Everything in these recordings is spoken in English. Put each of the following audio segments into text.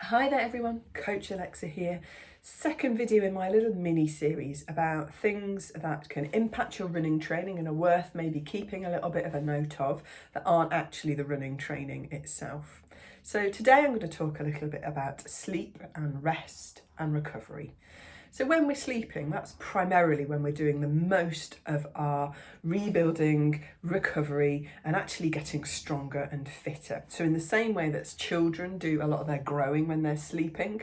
Hi there everyone, Coach Alexa here. Second video in my little mini series about things that can impact your running training and are worth maybe keeping a little bit of a note of that aren't actually the running training itself. So today I'm going to talk a little bit about sleep and rest and recovery. So when we're sleeping, that's primarily when we're doing the most of our rebuilding, recovery, and actually getting stronger and fitter. So in the same way that children do a lot of their growing when they're sleeping,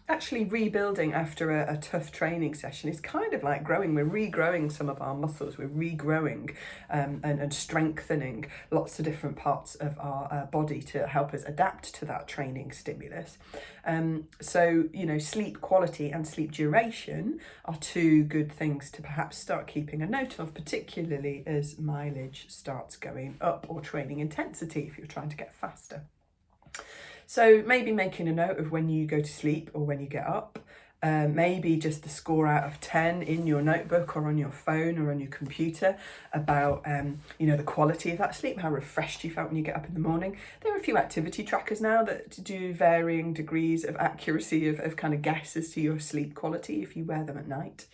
actually rebuilding after a tough training session is kind of like growing. We're regrowing some of our muscles, we're regrowing and strengthening lots of different parts of our body to help us adapt to that training stimulus. So, sleep quality and sleep duration are two good things to perhaps start keeping a note of, particularly as mileage starts going up or training intensity if you're trying to get faster. So maybe making a note of when you go to sleep or when you get up. Maybe just the score out of 10 in your notebook or on your phone or on your computer about, the quality of that sleep, how refreshed you felt when you get up in the morning. There are a few activity trackers now that do varying degrees of accuracy of kind of guesses to your sleep quality if you wear them at night.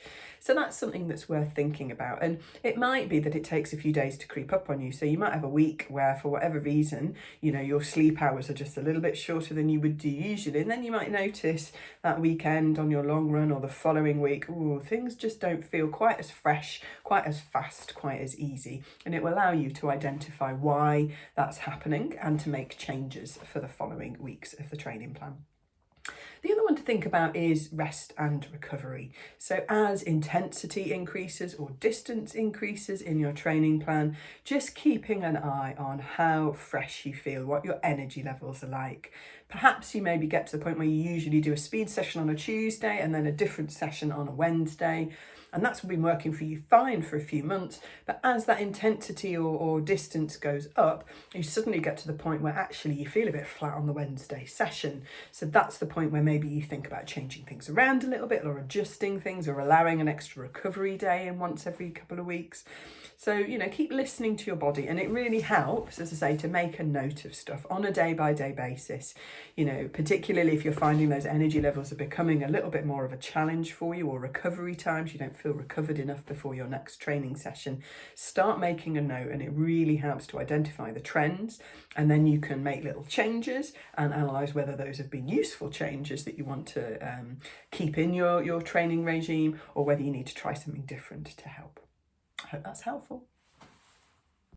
So that's something that's worth thinking about. And it might be that it takes a few days to creep up on you. So you might have a week where, for whatever reason, your sleep hours are just a little bit shorter than you would do usually. And then you might notice that weekend on your long run or the following week, things just don't feel quite as fresh, quite as fast, quite as easy. And it will allow you to identify why that's happening and to make changes for the following weeks of the training plan. The other one to think about is rest and recovery. So as intensity increases or distance increases in your training plan, just keeping an eye on how fresh you feel, what your energy levels are like. Perhaps you maybe get to the point where you usually do a speed session on a Tuesday and then a different session on a Wednesday. And that's been working for you fine for a few months. But as that intensity or distance goes up, you suddenly get to the point where actually you feel a bit flat on the Wednesday session. So that's the point where maybe you think about changing things around a little bit or adjusting things or allowing an extra recovery day in once every couple of weeks. So, keep listening to your body, and it really helps, as I say, to make a note of stuff on a day-by-day basis, particularly if you're finding those energy levels are becoming a little bit more of a challenge for you, or recovery times, you don't feel recovered enough before your next training session. Start making a note, and it really helps to identify the trends, and then you can make little changes and analyse whether those have been useful changes that you want to keep in your training regime, or whether you need to try something different to help. I hope that's helpful.